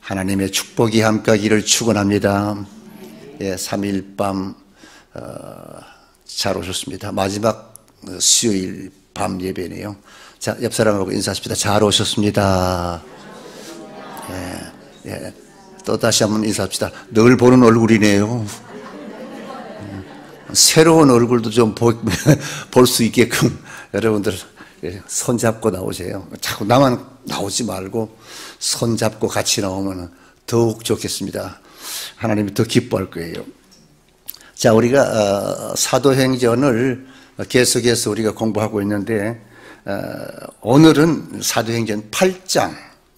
하나님의 축복이 함께하기를 축원합니다. 예, 3일 밤 잘 오셨습니다. 마지막 수요일 밤 예배네요. 자, 옆 사람하고 인사하십시다. 잘 오셨습니다. 예, 또 다시 한번 인사합시다. 늘 보는 얼굴이네요. 새로운 얼굴도 좀 볼 수 있게끔 여러분들 손잡고 나오세요. 자꾸 나만 나오지 말고 손잡고 같이 나오면 더욱 좋겠습니다. 하나님이 더 기뻐할 거예요. 자, 우리가 사도행전을 계속해서 우리가 공부하고 있는데 오늘은 사도행전 8장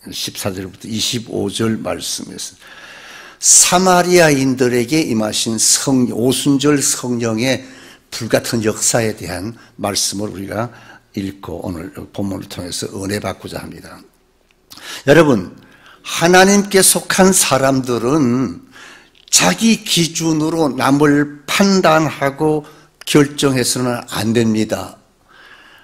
14절부터 25절 말씀이었습니다. 사마리아인들에게 임하신 오순절 성령의 불같은 역사에 대한 말씀을 우리가 읽고 오늘 본문을 통해서 은혜 받고자 합니다. 여러분, 하나님께 속한 사람들은 자기 기준으로 남을 판단하고 결정해서는 안 됩니다.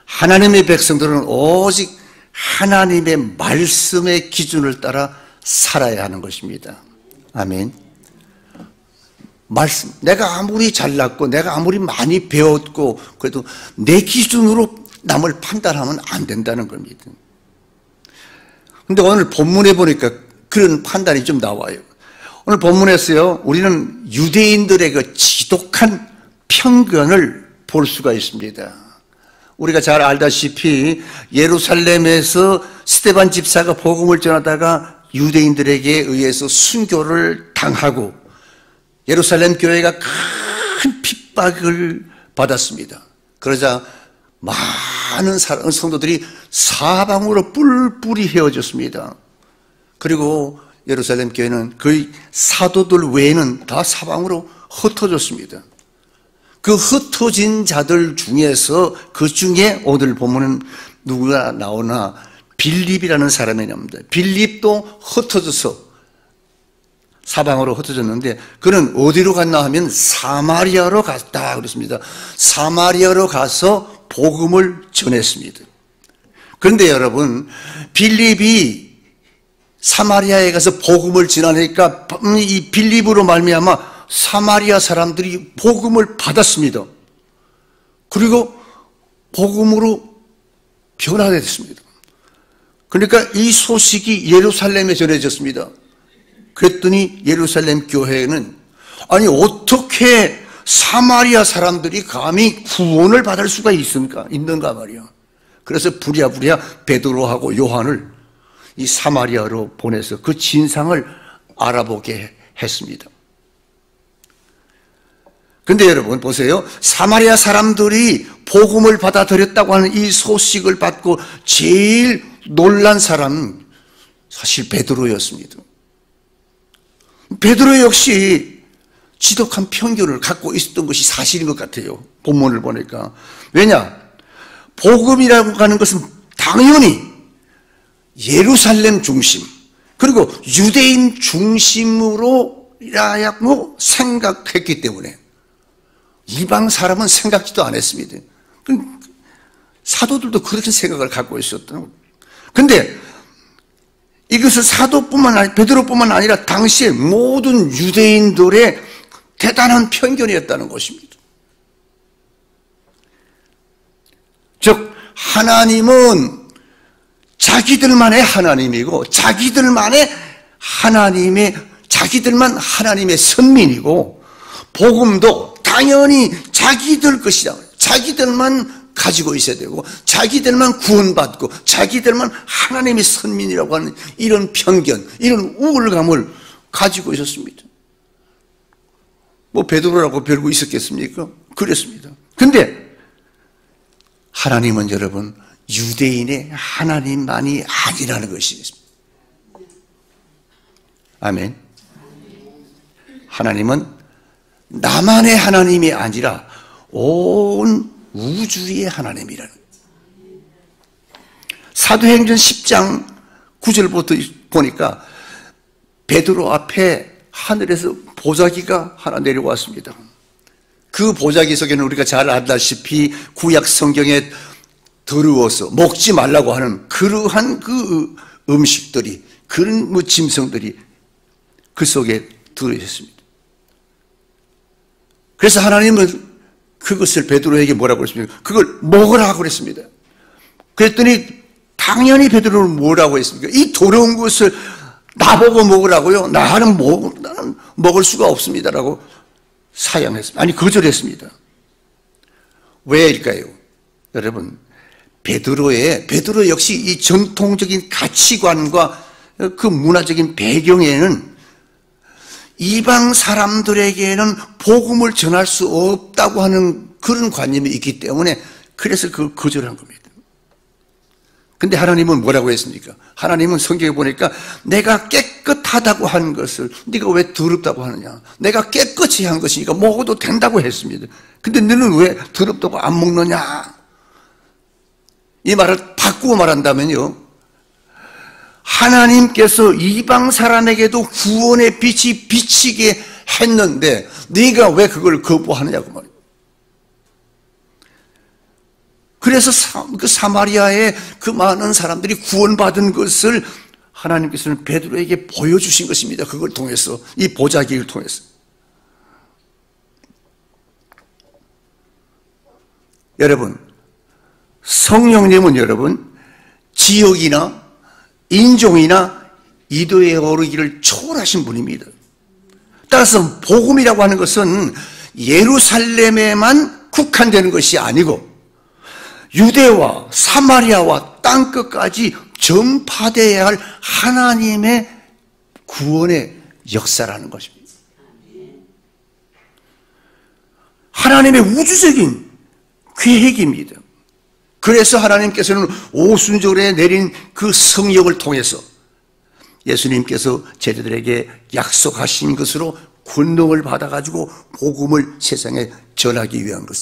하나님의 백성들은 오직 하나님의 말씀의 기준을 따라 살아야 하는 것입니다. 아멘. 말씀, 내가 아무리 잘났고 내가 아무리 많이 배웠고 그래도 내 기준으로 남을 판단하면 안 된다는 겁니다. 근데 오늘 본문에 보니까 그런 판단이 좀 나와요. 오늘 본문에서요, 우리는 유대인들의 그 지독한 편견을 볼 수가 있습니다. 우리가 잘 알다시피 예루살렘에서 스데반 집사가 복음을 전하다가 유대인들에게 의해서 순교를 당하고 예루살렘 교회가 큰 핍박을 받았습니다. 그러자 많은 성도들이 사방으로 뿔뿔이 헤어졌습니다. 그리고 예루살렘 교회는 거의 사도들 외에는 다 사방으로 흩어졌습니다. 그 흩어진 자들 중에서 그 중에 오늘 보면은 누가 나오나 빌립이라는 사람이 나옵니다. 빌립도 흩어져서 사방으로 흩어졌는데 그는 어디로 갔나 하면 사마리아로 갔다 그랬습니다. 사마리아로 가서 복음을 전했습니다. 그런데 여러분, 빌립이 사마리아에 가서 복음을 전하니까 이 빌립으로 말미암아 사마리아 사람들이 복음을 받았습니다. 그리고 복음으로 변화됐습니다. 그러니까 이 소식이 예루살렘에 전해졌습니다. 그랬더니 예루살렘 교회는 아니 어떻게 사마리아 사람들이 감히 구원을 받을 수가 있는가 말이야. 그래서 부랴부랴 베드로하고 요한을 이 사마리아로 보내서 그 진상을 알아보게 했습니다. 근데 여러분 보세요. 사마리아 사람들이 복음을 받아들였다고 하는 이 소식을 받고 제일 놀란 사람은 사실 베드로였습니다. 베드로 역시 지독한 편견을 갖고 있었던 것이 사실인 것 같아요. 본문을 보니까. 왜냐? 복음이라고 하는 것은 당연히 예루살렘 중심 그리고 유대인 중심으로 생각했기 때문에 이방 사람은 생각지도 않았습니다. 사도들도 그렇게 생각을 갖고 있었던. 근데 이것은 베드로뿐만 아니라 당시에 모든 유대인들의 대단한 편견이었다는 것입니다. 즉 하나님은 자기들만의 하나님이고 자기들만 하나님의 선민이고 복음도 당연히 자기들 것이다. 자기들만 가지고 있어야 되고 자기들만 구원받고 자기들만 하나님의 선민이라고 하는 이런 편견, 이런 우월감을 가지고 있었습니다. 뭐 베드로라고 별거 있었겠습니까? 그랬습니다. 근데 하나님은 여러분 유대인의 하나님만이 아니라는 것이 있습니다. 아멘. 하나님은 나만의 하나님이 아니라 온 우주의 하나님이라는 거예요. 사도행전 10장 9절부터 보니까 베드로 앞에 하늘에서 보자기가 하나 내려왔습니다. 그 보자기 속에는 우리가 잘 알다시피 구약 성경에 더러워서 먹지 말라고 하는 그러한 그 음식들이 그런 짐승들이 그 속에 들어있습니다. 그래서 하나님은 그것을 베드로에게 뭐라고 했습니까? 그걸 먹으라고 그랬습니다. 그랬더니 당연히 베드로는 뭐라고 했습니까? 이 더러운 것을 나보고 먹으라고요? 나는 먹을 수가 없습니다라고 사양했습니다. 아니, 거절했습니다. 왜일까요? 여러분, 베드로 역시 이 전통적인 가치관과 그 문화적인 배경에는 이방 사람들에게는 복음을 전할 수 없다고 하는 그런 관념이 있기 때문에 그래서 그걸 거절한 겁니다. 근데 하나님은 뭐라고 했습니까? 하나님은 성경에 보니까 내가 깨끗하다고 하는 것을 네가 왜 더럽다고 하느냐? 내가 깨끗이 한 것이니까 먹어도 된다고 했습니다. 근데 너는 왜 더럽다고 안 먹느냐? 이 말을 바꾸어 말한다면요, 하나님께서 이방 사람에게도 구원의 빛이 비치게 했는데 네가 왜 그걸 거부하느냐고 말이에요. 그래서 그 사마리아의 그 많은 사람들이 구원받은 것을 하나님께서는 베드로에게 보여주신 것입니다. 그걸 통해서, 이 보자기를 통해서. 여러분, 성령님은 여러분 지역이나 인종이나 이도에 오르기를 초월하신 분입니다. 따라서 복음이라고 하는 것은 예루살렘에만 국한되는 것이 아니고 유대와 사마리아와 땅끝까지 전파되어야 할 하나님의 구원의 역사라는 것입니다. 하나님의 우주적인 계획입니다. 그래서 하나님께서는 오순절에 내린 그 성령을 통해서 예수님께서 제자들에게 약속하신 것으로 권능을 받아가지고 복음을 세상에 전하기 위한 것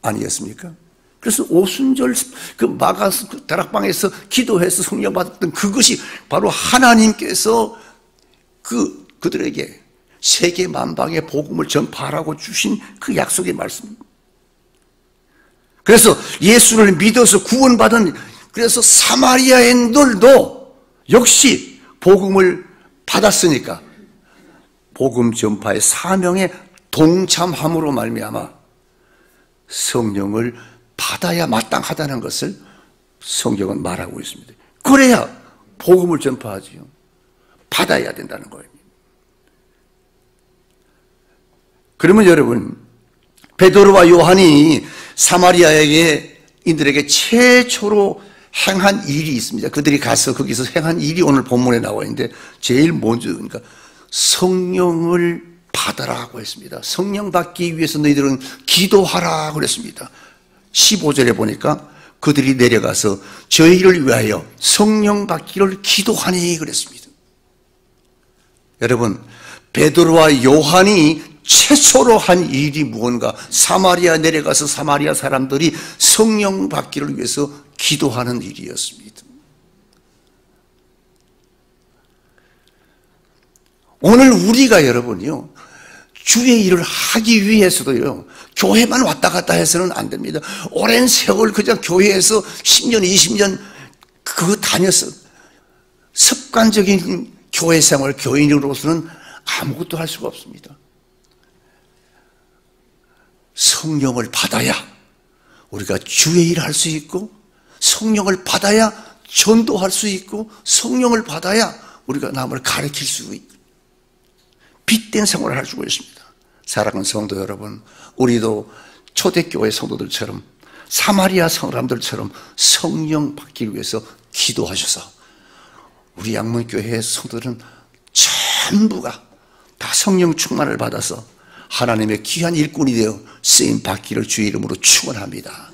아니었습니까? 그래서 오순절 그 마가스 다락방에서 기도해서 성령 받았던 그것이 바로 하나님께서 그들에게 세계 만방의 복음을 전파하라고 주신 그 약속의 말씀입니다. 그래서 예수를 믿어서 구원받은, 그래서 사마리아인들도 역시 복음을 받았으니까 복음 전파의 사명에 동참함으로 말미암아 성령을 받아야 마땅하다는 것을 성경은 말하고 있습니다. 그래야 복음을 전파하지요. 받아야 된다는 거예요. 그러면 여러분, 베드로와 요한이 사마리아에게 인들에게 최초로 행한 일이 있습니다. 그들이 가서 거기서 행한 일이 오늘 본문에 나와 있는데 제일 먼저 그러니까 성령을 받아라고 했습니다. 성령 받기 위해서 너희들은 기도하라 그랬습니다. 15절에 보니까 그들이 내려가서 저희를 위하여 성령 받기를 기도하니 그랬습니다. 여러분, 베드로와 요한이 최초로 한 일이 무언가, 사마리아 내려가서 사마리아 사람들이 성령 받기를 위해서 기도하는 일이었습니다. 오늘 우리가 여러분이요, 주의 일을 하기 위해서도요, 교회만 왔다 갔다 해서는 안 됩니다. 오랜 세월 그냥 교회에서 10년, 20년 그거 다녀서 습관적인 교회 생활, 교인으로서는 아무것도 할 수가 없습니다. 성령을 받아야 우리가 주의 일을 할 수 있고, 성령을 받아야 전도할 수 있고, 성령을 받아야 우리가 남을 가르칠 수 있고, 빛된 생활을 할 수가 있습니다. 사랑하는 성도 여러분, 우리도 초대교회 성도들처럼 사마리아 사람들처럼 성령 받기 위해서 기도하셔서 우리 양문교회의 성도들은 전부가 다 성령 충만을 받아서 하나님의 귀한 일꾼이 되어 쓰임 받기를 주의 이름으로 축원합니다.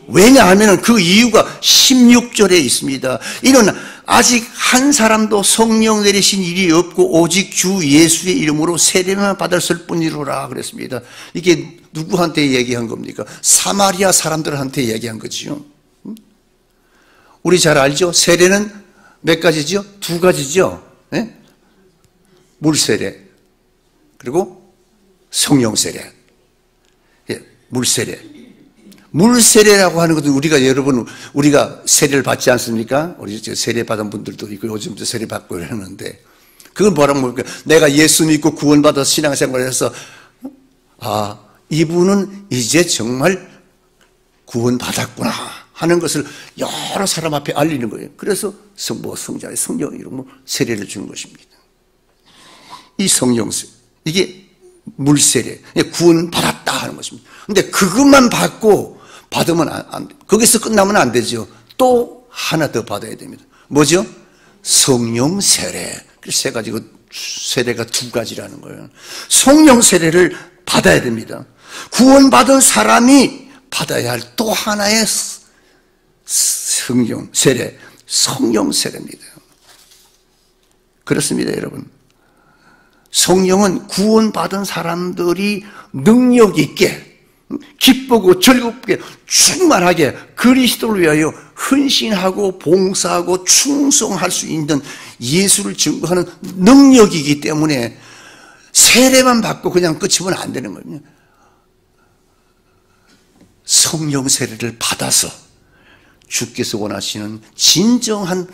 왜냐하면 그 이유가 16절에 있습니다. 이는 아직 한 사람도 성령 내리신 일이 없고 오직 주 예수의 이름으로 세례만 받았을 뿐이로라 그랬습니다. 이게 누구한테 얘기한 겁니까? 사마리아 사람들한테 얘기한 거지요. 우리 잘 알죠? 세례는 몇 가지죠? 두 가지죠. 네? 물세례 그리고 성령 세례. 예, 물세례. 물세례라고 하는 것도 우리가 세례를 받지 않습니까? 우리 세례 받은 분들도 있고 요즘도 세례 받고 이러는데 그건 뭐라고 뭡니까? 내가 예수 믿고 구원받아서 신앙생활을 해서 이분은 이제 정말 구원받았구나 하는 것을 여러 사람 앞에 알리는 거예요. 그래서 성자의 성령 이름으로 세례를 주는 것입니다. 이 성령세, 이게 물세례, 구원받았다 하는 것입니다. 근데 그것만 받으면 안 돼. 거기서 끝나면 안 되죠. 또 하나 더 받아야 됩니다. 뭐죠? 성령 세례. 세 가지고 세례가 두 가지라는 거예요. 성령 세례를 받아야 됩니다. 구원받은 사람이 받아야 할 또 하나의 성령 세례, 성령 세례입니다. 그렇습니다, 여러분. 성령은 구원받은 사람들이 능력 있게 기쁘고 즐겁게 충만하게 그리스도를 위하여 헌신하고 봉사하고 충성할 수 있는 예수를 증거하는 능력이기 때문에 세례만 받고 그냥 끝이면 안 되는 거예요. 성령 세례를 받아서 주께서 원하시는 진정한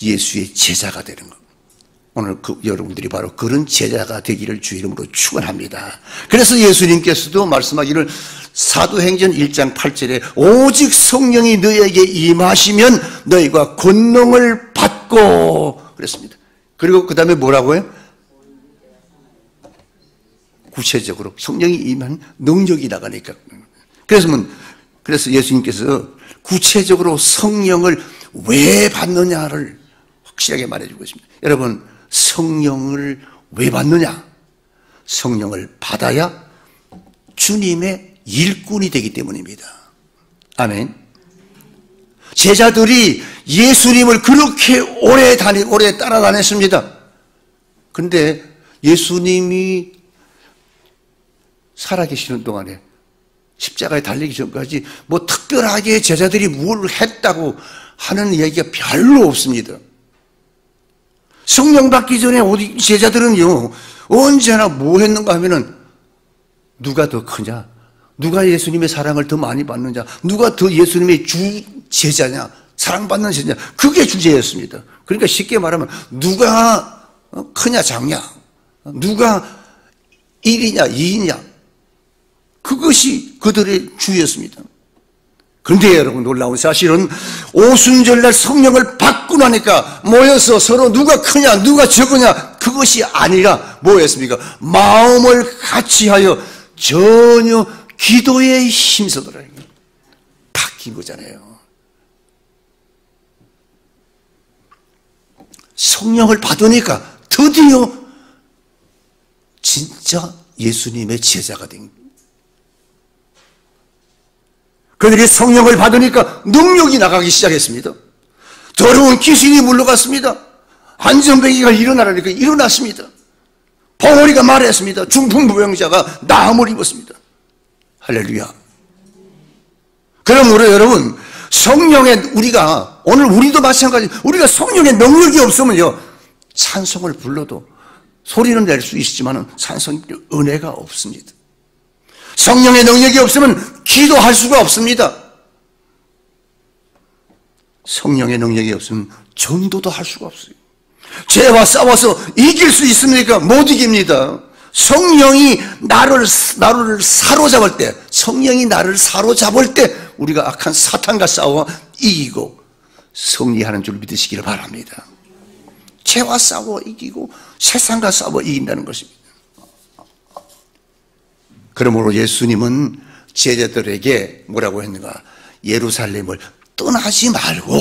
예수의 제자가 되는 겁니다. 오늘 여러분들이 바로 그런 제자가 되기를 주 이름으로 축원합니다. 그래서 예수님께서도 말씀하기를 사도행전 1장 8절에 오직 성령이 너에게 임하시면 너희가 권능을 받고 그랬습니다. 그리고 그 다음에 뭐라고요? 구체적으로 성령이 임한 능력이 나가니까. 그래서 예수님께서 구체적으로 성령을 왜 받느냐를 확실하게 말해주고 있습니다. 여러분, 성령을 왜 받느냐? 성령을 받아야 주님의 일꾼이 되기 때문입니다. 아멘. 제자들이 예수님을 그렇게 오래 따라다녔습니다. 그런데 예수님이 살아계시는 동안에 십자가에 달리기 전까지 뭐 특별하게 제자들이 뭘 했다고 하는 이야기가 별로 없습니다. 성령 받기 전에 제자들은요, 언제나 뭐 했는가 하면은 누가 더 크냐? 누가 예수님의 사랑을 더 많이 받느냐? 누가 더 예수님의 주 제자냐? 사랑받는 제자냐? 그게 주제였습니다. 그러니까 쉽게 말하면 누가 크냐 작냐? 누가 1이냐 2이냐? 그것이 그들의 주였습니다. 그런데 여러분 놀라운 사실은 오순절날 성령을 받고 나니까 모여서 서로 누가 크냐 누가 적으냐 그것이 아니라 뭐였습니까? 마음을 같이하여 전혀 기도에 힘쓰더라. 바뀐 거잖아요. 성령을 받으니까 드디어 진짜 예수님의 제자가 된 거예요. 그들이 성령을 받으니까 능력이 나가기 시작했습니다. 더러운 귀신이 물러갔습니다. 안전뱅이가 일어나라니까 일어났습니다. 벙어리가 말했습니다. 중풍부병자가 나음을 입었습니다. 할렐루야. 그러므로 여러분, 오늘 우리도 마찬가지, 우리가 성령의 능력이 없으면요, 찬송을 불러도 소리는 낼 수 있지만 찬송의 은혜가 없습니다. 성령의 능력이 없으면 기도할 수가 없습니다. 성령의 능력이 없으면 전도도 할 수가 없어요. 죄와 싸워서 이길 수 있습니까? 못 이깁니다. 성령이 나를 사로잡을 때, 성령이 나를 사로잡을 때 우리가 악한 사탄과 싸워 이기고 승리하는 줄 믿으시기를 바랍니다. 죄와 싸워 이기고 세상과 싸워 이긴다는 것입니다. 그러므로 예수님은 제자들에게 뭐라고 했는가? 예루살렘을 떠나지 말고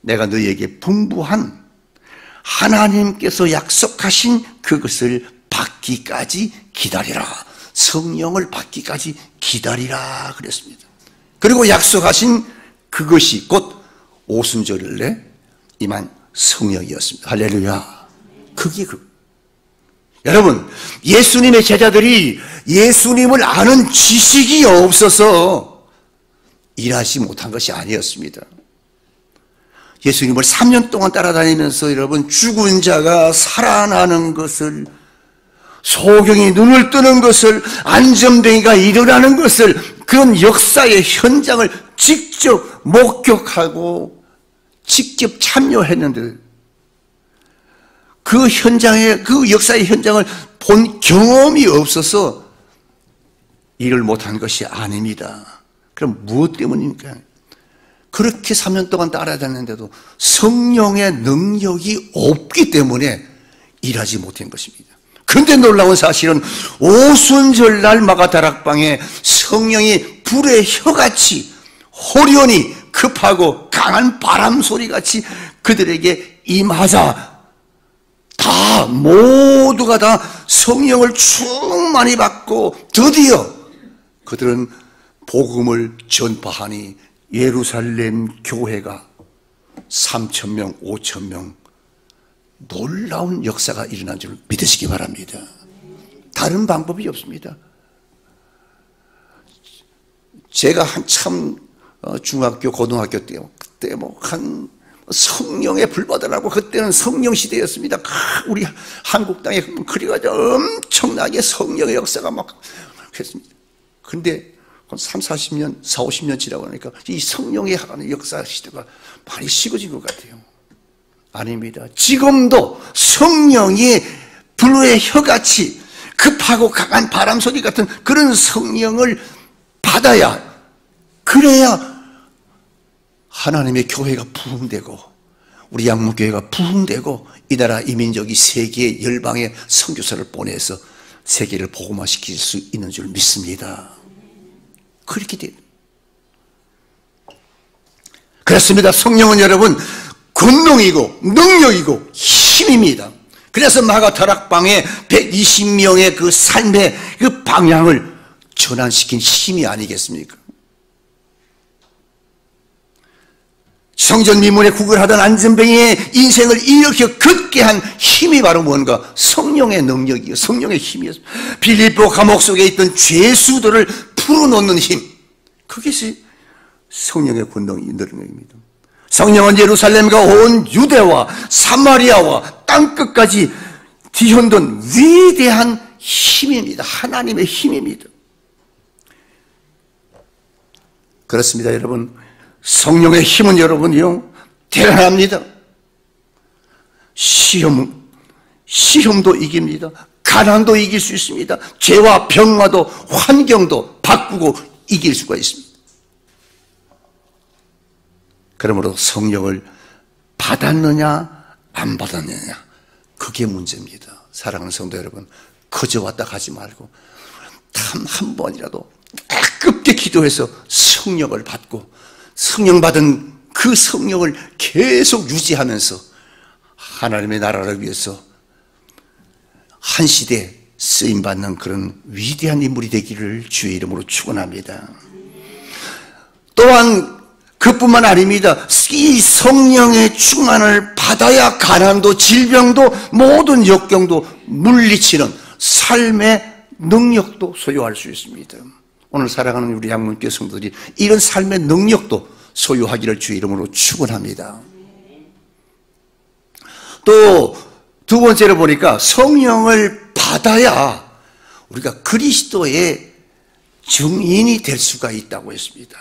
내가 너희에게 분부한 하나님께서 약속하신 그것을 받기까지 기다리라. 성령을 받기까지 기다리라 그랬습니다. 그리고 약속하신 그것이 곧 오순절에 임한 성령이었습니다. 할렐루야. 그게 여러분, 예수님의 제자들이 예수님을 아는 지식이 없어서 일하지 못한 것이 아니었습니다. 예수님을 3년 동안 따라다니면서 여러분, 죽은 자가 살아나는 것을 소경이 눈을 뜨는 것을, 안전뱅이가 일어나는 것을, 그런 역사의 현장을 직접 목격하고 직접 참여했는데 그 현장에, 그 역사의 현장을 본 경험이 없어서 일을 못한 것이 아닙니다. 그럼 무엇 때문입니까? 그렇게 3년 동안 따라다녔는데도 성령의 능력이 없기 때문에 일하지 못한 것입니다. 그런데 놀라운 사실은 오순절날 마가다락방에 성령이 불의 혀같이 호련히 급하고 강한 바람소리같이 그들에게 임하자 다 모두가 다 성령을 충만히 받고 드디어 그들은 복음을 전파하니 예루살렘 교회가 3,000명, 5,000명 놀라운 역사가 일어난 줄 믿으시기 바랍니다. 다른 방법이 없습니다. 제가 한참 중학교, 고등학교 때 그때 한 성령에 불받으라고 그때는 성령 시대였습니다. 우리 한국 땅에 그래가지고 엄청나게 성령의 역사가 막 했습니다. 근데 30, 40년, 40, 50년 지나고 나니까 이 성령의 역사 시대가 많이 식어진 것 같아요. 아닙니다. 지금도 성령이 불의 혀같이 급하고 강한 바람소리 같은 그런 성령을 받아야, 그래야 하나님의 교회가 부흥되고 우리 양문교회가 부흥되고 이 나라 이민족이 세계 열방에 선교사를 보내서 세계를 복음화시킬 수 있는 줄 믿습니다. 그렇게 돼요. 그렇습니다. 성령은 여러분 권능이고 능력이고 힘입니다. 그래서 마가다락방에 120명의 그 삶의 그 방향을 전환시킨 힘이 아니겠습니까? 성전 미문에 구걸하던 안전뱅이의 인생을 일으켜 걷게 한 힘이 바로 뭔가? 성령의 능력이요, 성령의 힘이었습니다. 빌립보 감옥 속에 있던 죄수들을 풀어놓는 힘, 그것이 성령의 권능이 능력입니다. 성령은 예루살렘과 온 유대와 사마리아와 땅끝까지 뒤흔든 위대한 힘입니다. 하나님의 힘입니다. 그렇습니다, 여러분. 성령의 힘은 여러분이요, 대단합니다. 시험도 이깁니다. 가난도 이길 수 있습니다. 죄와 병마도 환경도 바꾸고 이길 수가 있습니다. 그러므로 성령을 받았느냐 안 받았느냐, 그게 문제입니다. 사랑하는 성도 여러분, 거저 왔다 가지 말고 단 한 번이라도 뜨겁게 기도해서 성령을 받고 성령 받은 그 성령을 계속 유지하면서 하나님의 나라를 위해서 한 시대 쓰임받는 그런 위대한 인물이 되기를 주의 이름으로 축원합니다. 또한 그뿐만 아닙니다. 이 성령의 충만을 받아야 가난도 질병도 모든 역경도 물리치는 삶의 능력도 소유할 수 있습니다. 오늘 사랑하는 우리 양문교회 성도들이 이런 삶의 능력도 소유하기를 주의 이름으로 축원합니다. 또 두 번째로 보니까 성령을 받아야 우리가 그리스도의 증인이 될 수가 있다고 했습니다.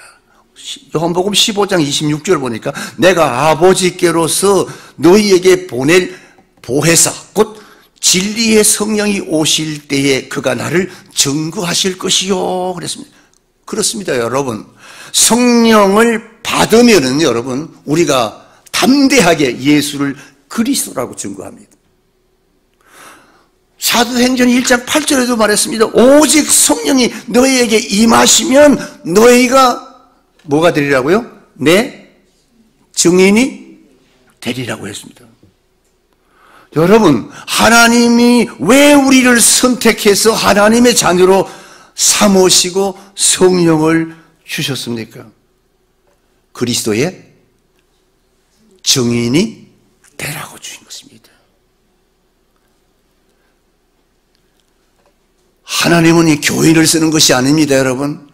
요한복음 15장 26절 보니까 내가 아버지께로서 너희에게 보낼 보혜사 곧 진리의 성령이 오실 때에 그가 나를 증거하실 것이요 그랬습니다. 그렇습니다, 여러분. 성령을 받으면은 여러분 우리가 담대하게 예수를 그리스도라고 증거합니다. 사도행전 1장 8절에도 말했습니다. 오직 성령이 너희에게 임하시면 너희가 뭐가 되리라고요? 내 증인이 되리라고 했습니다. 여러분, 하나님이 왜 우리를 선택해서 하나님의 자녀로 삼으시고 성령을 주셨습니까? 그리스도의 증인이 되라고 주신 것입니다. 하나님은 이 교인을 쓰는 것이 아닙니다, 여러분.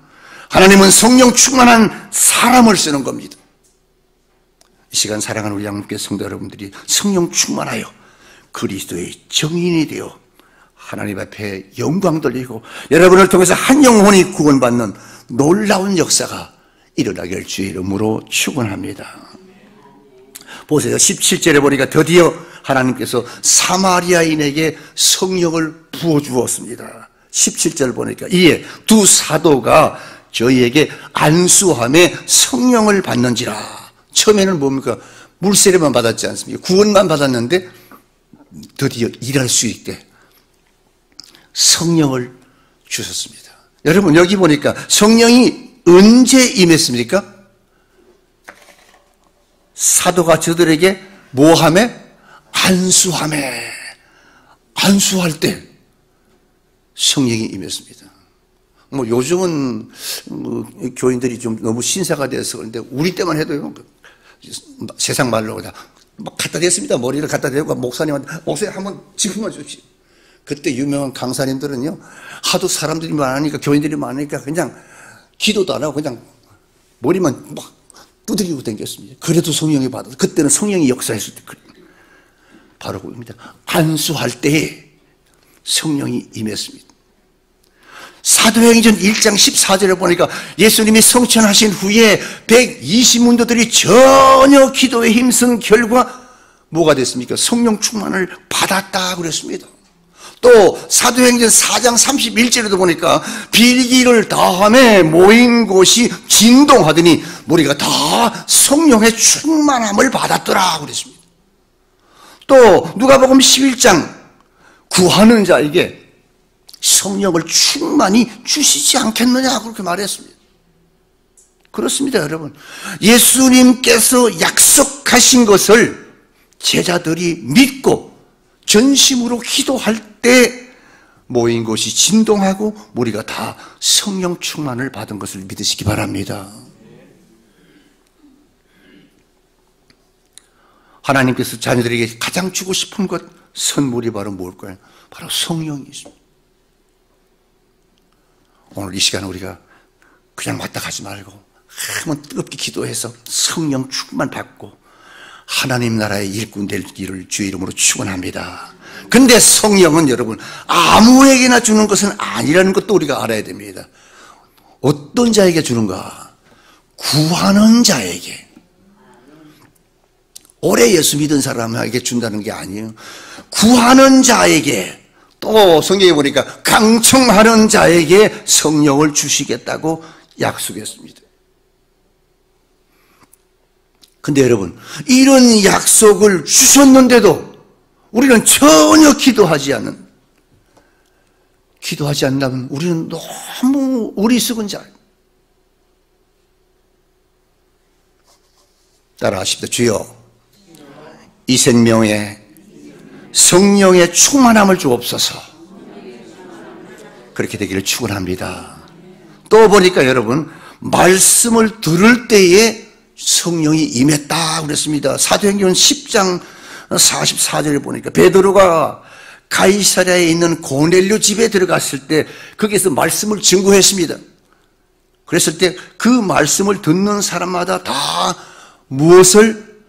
하나님은 성령 충만한 사람을 쓰는 겁니다. 이 시간 사랑하는 우리 양문교회 성도 여러분들이 성령 충만하여 그리스도의 증인이 되어 하나님 앞에 영광 돌리고 여러분을 통해서 한 영혼이 구원받는 놀라운 역사가 일어나길 주의 이름으로 축원합니다. 보세요. 17절에 보니까 드디어 하나님께서 사마리아인에게 성령을 부어주었습니다. 17절 보니까 이에 두 사도가 저희에게 안수함에 성령을 받는지라. 처음에는 뭡니까? 물세례만 받았지 않습니까? 구원만 받았는데 드디어 일할 수 있게 성령을 주셨습니다. 여러분 여기 보니까 성령이 언제 임했습니까? 사도가 저들에게 뭐하매? 안수하매. 안수할 때 성령이 임했습니다. 요즘은 교인들이 좀 너무 신사가 돼서 그런데 우리 때만 해도요, 세상 말로 다 갖다 댔습니다. 머리를 갖다 대고 목사님한테 목사님 한번 짚어만 주십시오. 그때 유명한 강사님들은요, 하도 사람들이 많으니까, 교인들이 많으니까 그냥 기도도 안 하고 그냥 머리만 막 두드리고 다녔습니다. 그래도 성령이 받아서, 그때는 성령이 역사했을 때, 바로 그겁니다. 안수할 때에 성령이 임했습니다. 사도행전 1장 14절에 보니까 예수님이 성천하신 후에 120문도들이 전혀 기도에 힘쓴 결과 뭐가 됐습니까? 성령 충만을 받았다 그랬습니다. 또 사도행전 4장 31절에도 보니까 빌기를 다함에 모인 곳이 진동하더니 우리가 다 성령의 충만함을 받았더라 그랬습니다. 또 누가복음 11장 구하는 자에게 성령을 충만히 주시지 않겠느냐 그렇게 말했습니다. 그렇습니다, 여러분. 예수님께서 약속하신 것을 제자들이 믿고 전심으로 기도할 때 모인 곳이 진동하고 우리가 다 성령 충만을 받은 것을 믿으시기 바랍니다. 하나님께서 자녀들에게 가장 주고 싶은 것, 선물이 바로 뭘까요? 바로 성령이 있습니다. 오늘 이 시간에 우리가 그냥 왔다 가지 말고 한번 뜨겁게 기도해서 성령 충만 받고 하나님 나라의 일꾼 될 길을 주의 이름으로 축원합니다. 근데 성령은 여러분 아무에게나 주는 것은 아니라는 것도 우리가 알아야 됩니다. 어떤 자에게 주는가? 구하는 자에게. 오래 예수 믿은 사람에게 준다는 게 아니에요. 구하는 자에게, 또 성경에 보니까 강청하는 자에게 성령을 주시겠다고 약속했습니다. 근데 여러분, 이런 약속을 주셨는데도 우리는 전혀 기도하지 않는다면 우리는 너무 어리석은 자예요. 따라하십시다. 주여, 이 생명에 성령의 충만함을 주옵소서. 그렇게 되기를 축원합니다. 또 보니까 여러분, 말씀을 들을 때에 성령이 임했다 그랬습니다. 사도행전 10장 44절에 보니까 베드로가 가이사랴에 있는 고넬료 집에 들어갔을 때 거기에서 말씀을 증거했습니다. 그랬을 때 그 말씀을 듣는 사람마다 다 무엇을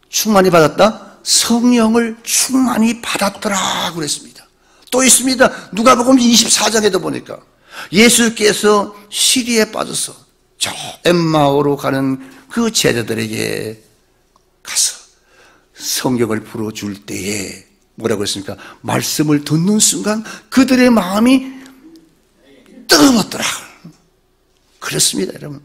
충만히 받았다? 성령을 충만히 받았더라 그랬습니다. 또 있습니다. 누가복음 24장에도 보니까 예수께서 시리에 빠져서 저 엠마오로 가는 그 제자들에게 가서 성경을 풀어줄 때에 뭐라고 했습니까? 말씀을 듣는 순간 그들의 마음이 뜨거웠더라. 그렇습니다, 여러분.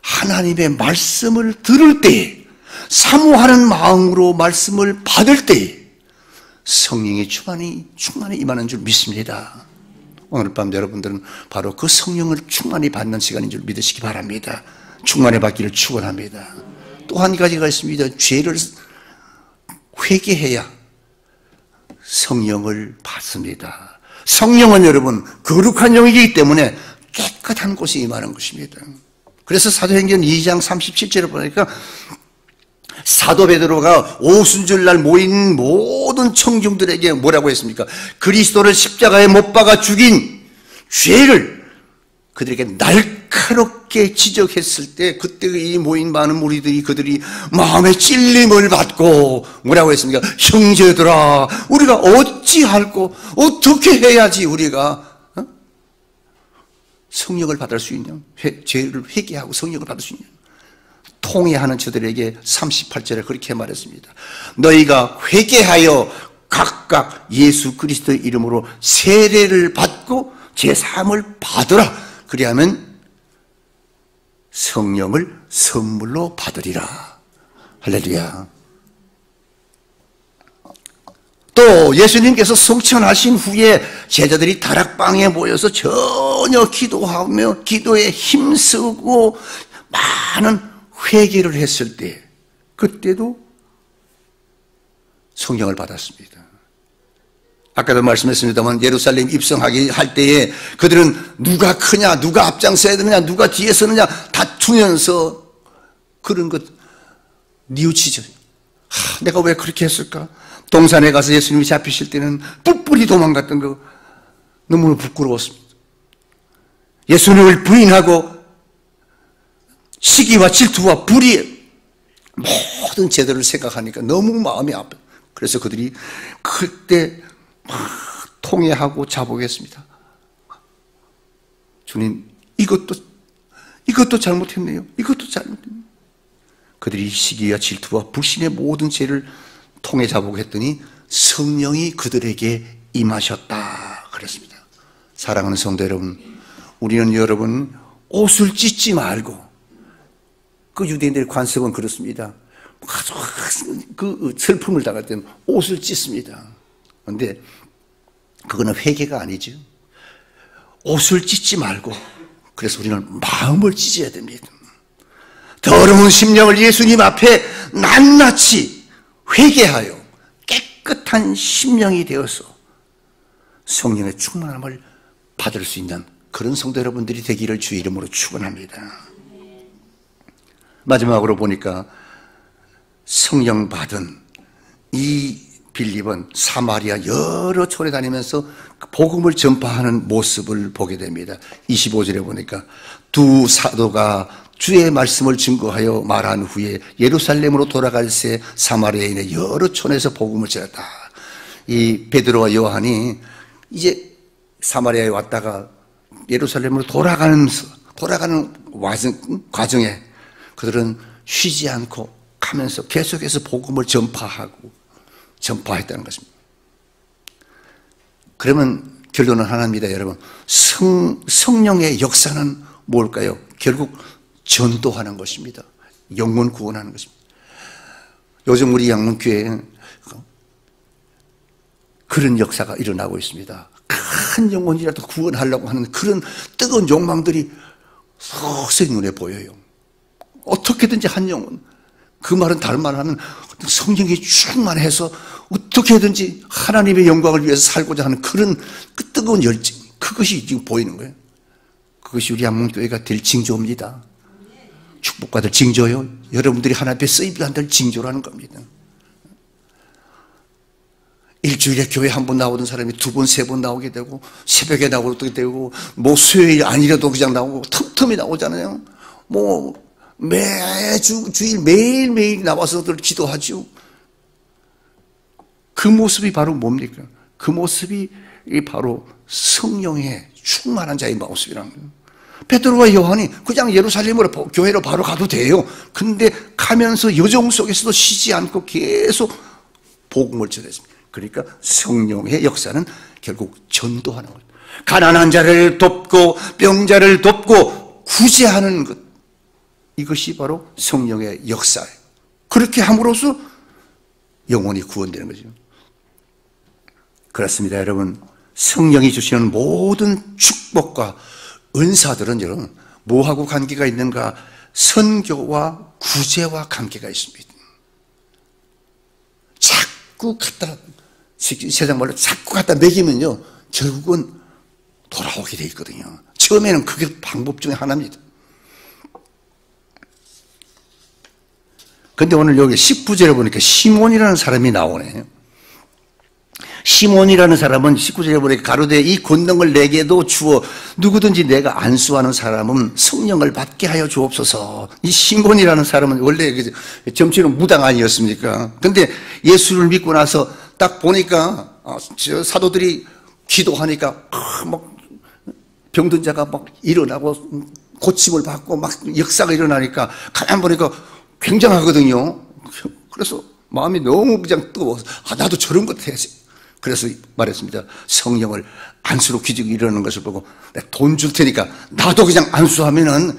하나님의 말씀을 들을 때에, 사모하는 마음으로 말씀을 받을 때에 성령의 충만히 임하는 줄 믿습니다. 오늘 밤 여러분들은 바로 그 성령을 충만히 받는 시간인 줄 믿으시기 바랍니다. 충만히 받기를 축원합니다. 또 한 가지가 있습니다. 죄를 회개해야 성령을 받습니다. 성령은 여러분 거룩한 영이기 때문에 깨끗한 곳에 임하는 것입니다. 그래서 사도행전 2장 37절에 보니까 사도 베드로가 오순절날 모인 모든 청중들에게 뭐라고 했습니까? 그리스도를 십자가에 못 박아 죽인 죄를 그들에게 날카롭게 지적했을 때 그때 이 모인 많은 무리들이 그들이 마음의 찔림을 받고 뭐라고 했습니까? 형제들아, 우리가 어찌할꼬, 어떻게 해야지 우리가 성령을 받을 수 있냐? 죄를 회개하고 성령을 받을 수 있냐? 통회하는 저들에게 38절에 그렇게 말했습니다. 너희가 회개하여 각각 예수 그리스도의 이름으로 세례를 받고 제사함을 받으라. 그리하면 성령을 선물로 받으리라. 할렐루야. 또 예수님께서 성천하신 후에 제자들이 다락방에 모여서 전혀 기도하며 기도에 힘쓰고 많은 회개를 했을 때 그때도 성령을 받았습니다. 아까도 말씀했습니다만 예루살렘 입성하기 할 때에 그들은 누가 크냐, 누가 앞장서야 되느냐, 누가 뒤에 서느냐 다투면서 그런 것 뉘우치죠. 내가 왜 그렇게 했을까? 동산에 가서 예수님이 잡히실 때는 뿔뿔이 도망갔던 거 너무 부끄러웠습니다. 예수님을 부인하고 시기와 질투와 불의에 모든 제도를 생각하니까 너무 마음이 아파요. 그래서 그들이 그때 통회하고 자복했습니다. 주님, 이것도 잘못했네요. 이것도 잘못했네요. 그들이 시기와 질투와 불신의 모든 죄를 통회 자복했더니 성령이 그들에게 임하셨다 그랬습니다. 사랑하는 성도 여러분, 우리는 여러분 옷을 찢지 말고, 그 유대인들의 관습은 그렇습니다. 아주 그 슬픔을 당할 때는 옷을 찢습니다. 그런데 그거는 회개가 아니죠. 옷을 찢지 말고, 그래서 우리는 마음을 찢어야 됩니다. 더러운 심령을 예수님 앞에 낱낱이 회개하여 깨끗한 심령이 되어서 성령의 충만함을 받을 수 있는 그런 성도 여러분들이 되기를 주의 이름으로 축원합니다. 마지막으로 보니까 성령 받은 이 빌립은 사마리아 여러 촌에 다니면서 복음을 전파하는 모습을 보게 됩니다. 25절에 보니까 두 사도가 주의 말씀을 증거하여 말한 후에 예루살렘으로 돌아갈 새 사마리아인의 여러 촌에서 복음을 전했다. 이 베드로와 요한이 이제 사마리아에 왔다가 예루살렘으로 돌아가는 과정에 그들은 쉬지 않고 가면서 계속해서 복음을 전파했다는 것입니다. 그러면 결론은 하나입니다, 여러분. 성령의 역사는 뭘까요? 결국 전도하는 것입니다. 영혼 구원하는 것입니다. 요즘 우리 양문교회에 그런 역사가 일어나고 있습니다. 큰 영혼이라도 구원하려고 하는 그런 뜨거운 욕망들이 서서히 눈에 보여요. 어떻게든지 한 영혼, 그 말은 다른 말을 하면 성령이 충만해서 어떻게든지 하나님의 영광을 위해서 살고자 하는 그런 그 뜨거운 열정, 그것이 지금 보이는 거예요. 그것이 우리 양문교회가 될 징조입니다. 축복받을 징조요. 여러분들이 하나님 앞에 쓰임받아야 될 징조라는 겁니다. 일주일에 교회 한 번 나오던 사람이 두 번, 세 번 나오게 되고, 새벽에 나오게 되고, 뭐 수요일 아니라도 그냥 나오고, 틈틈이 나오잖아요. 뭐 매주 주일 매일매일 나와서들 기도하죠. 그 모습이 바로 뭡니까? 그 모습이 바로 성령의 충만한 자의 모습이라는 거예요. 베드로와 요한이 그냥 예루살렘으로 교회로 바로 가도 돼요. 근데 가면서 여정 속에서도 쉬지 않고 계속 복음을 전했습니다. 그러니까 성령의 역사는 결국 전도하는 거예요. 가난한 자를 돕고 병자를 돕고 구제하는 것, 이것이 바로 성령의 역사예요. 그렇게 함으로써 영혼이 구원되는 거죠. 그렇습니다, 여러분. 성령이 주시는 모든 축복과 은사들은 여러분 뭐하고 관계가 있는가? 선교와 구제와 관계가 있습니다. 자꾸 갖다, 세상 말로 자꾸 갖다 먹이면요 결국은 돌아오게 돼 있거든요. 처음에는 그게 방법 중에 하나입니다. 근데 오늘 여기 19절에 보니까 시몬이라는 사람이 나오네요. 시몬이라는 사람은 19절에 보니까 가로되 이 권능을 내게도 주어 누구든지 내가 안수하는 사람은 성령을 받게 하여 주옵소서. 이 시몬이라는 사람은 원래 정치는 무당 아니었습니까? 근데 예수를 믿고 나서 딱 보니까 저 사도들이 기도하니까 막 병든 자가 막 일어나고 고침을 받고 막 역사가 일어나니까 가만 보니까 굉장하거든요. 그래서 마음이 너무 그냥 뜨거워서 나도 저런 것 해야지. 그래서 말했습니다. 성령을 안수로 기적이 일어나는 것을 보고 돈 줄 테니까 나도 그냥 안수하면은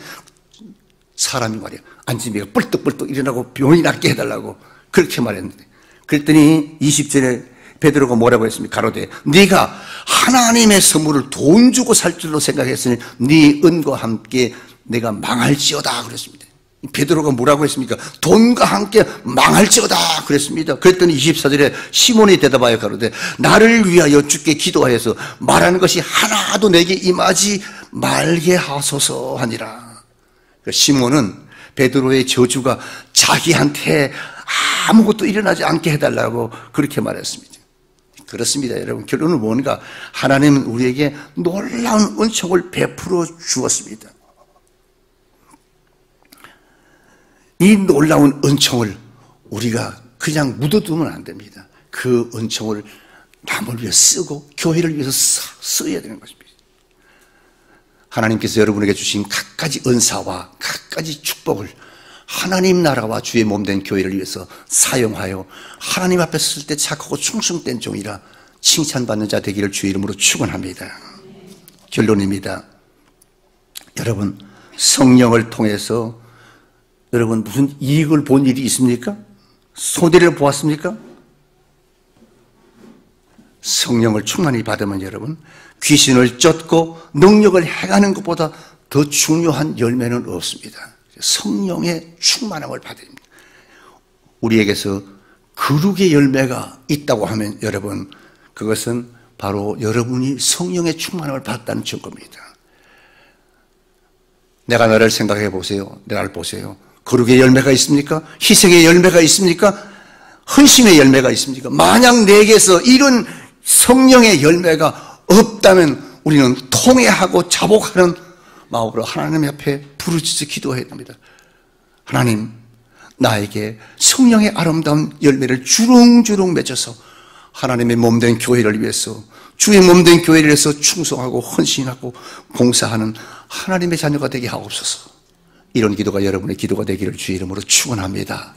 사람이 말이야 안진비가 뻘떡뻘떡 일어나고 병이 낫게 해달라고 그렇게 말했는데, 그랬더니 20절에 베드로가 뭐라고 했습니까? 가로되 네가 하나님의 선물을 돈 주고 살 줄로 생각했으니 네 은과 함께 내가 망할지어다 그랬습니다. 베드로가 뭐라고 했습니까? 돈과 함께 망할지어다 그랬습니다. 그랬더니 24절에 시몬이 대답하여 가로되 나를 위하여 주께 기도하여서 말하는 것이 하나도 내게 임하지 말게 하소서 하니라. 시몬은 베드로의 저주가 자기한테 아무것도 일어나지 않게 해달라고 그렇게 말했습니다. 그렇습니다. 여러분, 결론은 뭔가? 하나님은 우리에게 놀라운 은총을 베풀어 주었습니다. 이 놀라운 은총을 우리가 그냥 묻어두면 안 됩니다. 그 은총을 남을 위해 쓰고 교회를 위해서 써야 되는 것입니다. 하나님께서 여러분에게 주신 갖가지 은사와 갖가지 축복을 하나님 나라와 주의 몸된 교회를 위해서 사용하여 하나님 앞에 설 때 착하고 충성된 종이라 칭찬받는 자 되기를 주의 이름으로 축원합니다. 결론입니다. 여러분, 성령을 통해서 여러분 무슨 이익을 본 일이 있습니까? 손해를 보았습니까? 성령을 충만히 받으면 여러분 귀신을 쫓고 능력을 행하는 것보다 더 중요한 열매는 없습니다. 성령의 충만함을 받아야 됩니다. 우리에게서 거룩의 열매가 있다고 하면 여러분 그것은 바로 여러분이 성령의 충만함을 받았다는 증거입니다. 내가 나를 생각해 보세요. 나를 보세요. 거룩의 열매가 있습니까? 희생의 열매가 있습니까? 헌신의 열매가 있습니까? 만약 내게서 이런 성령의 열매가 없다면 우리는 통회하고 자복하는 마음으로 하나님 앞에 부르짖어 기도해야 됩니다. 하나님, 나에게 성령의 아름다운 열매를 주렁주렁 맺어서 하나님의 몸된 교회를 위해서, 주의 몸된 교회를 위해서 충성하고 헌신하고 봉사하는 하나님의 자녀가 되게 하옵소서. 이런 기도가 여러분의 기도가 되기를 주의 이름으로 축원합니다.